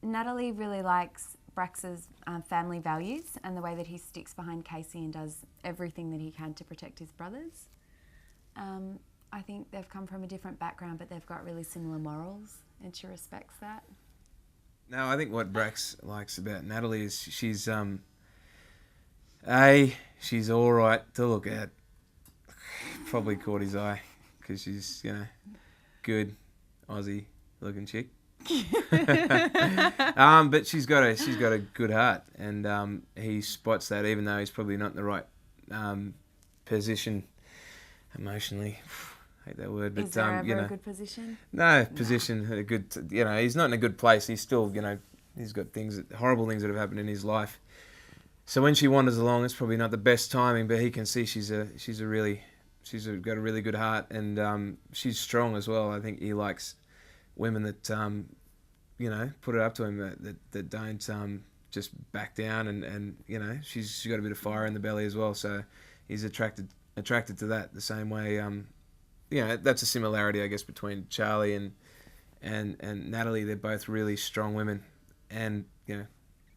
Natalie really likes Brax's family values and the way that he sticks behind Casey and does everything that he can to protect his brothers. I think they've come from a different background, but they've got really similar morals, and she respects that. No, I think what Brax likes about Natalie is she's she's all right to look at. Probably caught his eye because she's good Aussie looking chick. But she's got a good heart, and he spots that even though he's probably not in the right position emotionally. I hate that word, but is there ever a good position? No, position a good. He's not in a good place. He's still, he's got horrible things that have happened in his life. So when she wanders along, it's probably not the best timing, but he can see she's got a really good heart, and she's strong as well. I think he likes women that put it up to him, that don't just back down, and she's got a bit of fire in the belly as well. So he's attracted to that the same way. That's a similarity, I guess, between Charlie and Natalie. They're both really strong women, and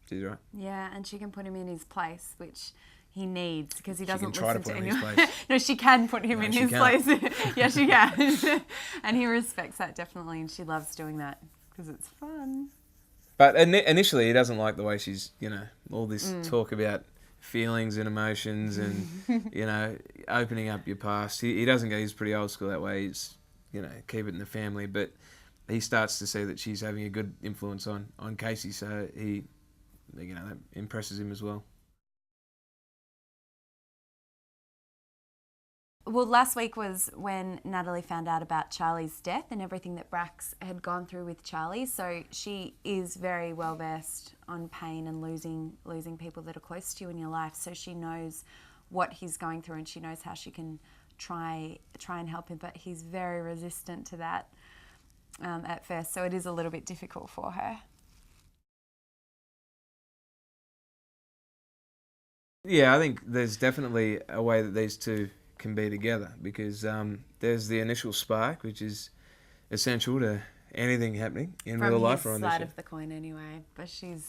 she's right. Yeah, and she can put him in his place, which he needs because he doesn't listen to anyone. She can try to put him in his place. No, she can put him in his place. Yeah, she can. And he respects that definitely, and she loves doing that because it's fun. But initially, he doesn't like the way she's, all this talk about feelings and emotions and, opening up your past. He doesn't go, he's pretty old school that way. He's, keep it in the family. But he starts to see that she's having a good influence on Casey, so that impresses him as well. Well, last week was when Natalie found out about Charlie's death and everything that Brax had gone through with Charlie. So she is very well versed on pain and losing people that are close to you in your life. So she knows what he's going through, and she knows how she can try and help him. But he's very resistant to that at first. So it is a little bit difficult for her. Yeah, I think there's definitely a way that these two can be together, because there's the initial spark, which is essential to anything happening in real life or on From this his side show. of the coin anyway, but she's...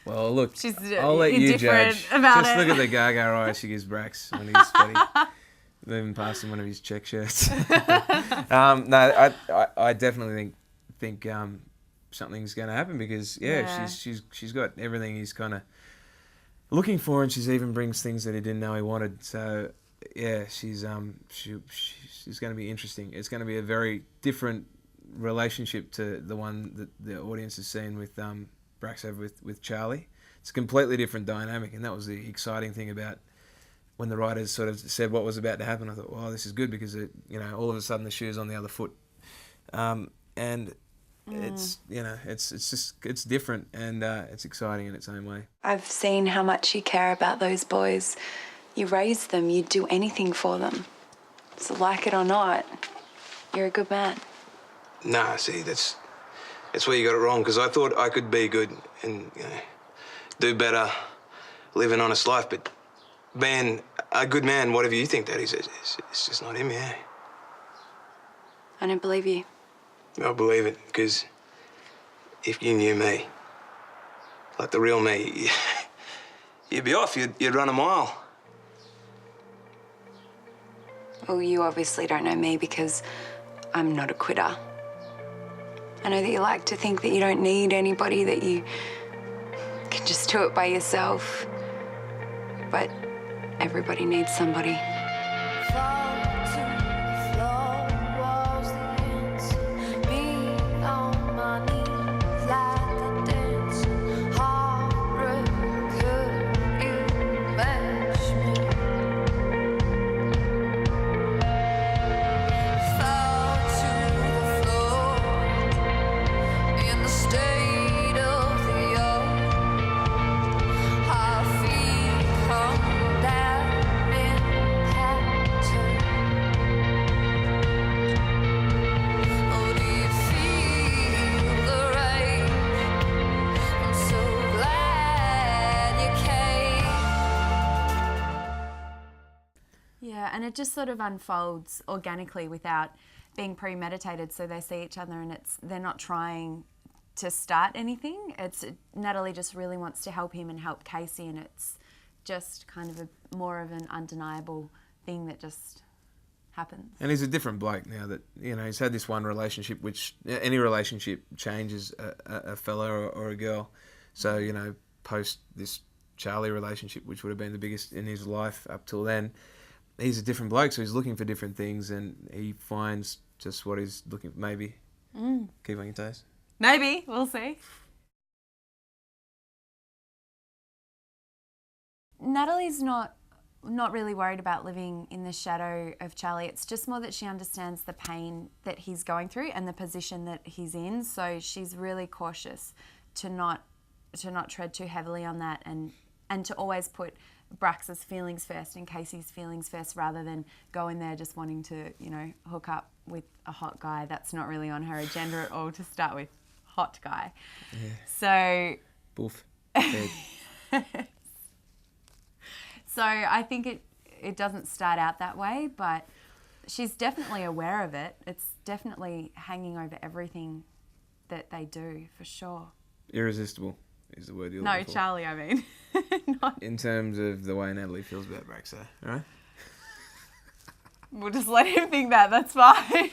Well, look, she's I'll let you judge. About Just it. look at the gaga eye she gives Brax when he's sweaty, moving past him one of his check shirts. No, I definitely think something's going to happen, because she's got everything he's kind of looking for, and she's even brings things that he didn't know he wanted. So yeah, she's going to be interesting. It's going to be a very different relationship to the one that the audience has seen with Brax have with Charlie. It's a completely different dynamic, and that was the exciting thing about when the writers sort of said what was about to happen. I thought, well, this is good, because all of a sudden the shoe's on the other foot, and it's it's different, and it's exciting in its own way. I've seen how much you care about those boys. You raise them, you'd do anything for them. So like it or not, you're a good man. Nah, see, that's where you got it wrong, because I thought I could be good and do better, live an honest life, but being a good man, whatever you think that is, it's just not in me, eh? I don't believe you. I believe it, because if you knew me, like the real me, you'd be off, you'd run a mile. Well, you obviously don't know me, because I'm not a quitter. I know that you like to think that you don't need anybody, that you can just do it by yourself. But everybody needs somebody. And it just sort of unfolds organically without being premeditated. So they see each other, and they're not trying to start anything. It's Natalie just really wants to help him and help Casey, and it's just kind of more of an undeniable thing that just happens. And he's a different bloke now that, he's had this one relationship, which any relationship changes a fella or a girl. So, post this Charlie relationship, which would have been the biggest in his life up till then, he's a different bloke, so he's looking for different things, and he finds just what he's looking for. Maybe. Keep on your toes. Maybe. We'll see. Natalie's not really worried about living in the shadow of Charlie. It's just more that she understands the pain that he's going through and the position that he's in. So she's really cautious to not tread too heavily on that, and to always put Brax's feelings first and Casey's feelings first, rather than go in there just wanting to, hook up with a hot guy. That's not really on her agenda at all to start with. Hot guy. Yeah. So... Boof. So I think it doesn't start out that way, but she's definitely aware of it. It's definitely hanging over everything that they do, for sure. Irresistible is the word you're No, looking for. Charlie, I mean. Not... In terms of the way Natalie feels about Brax, right? We'll just let him think that. That's fine.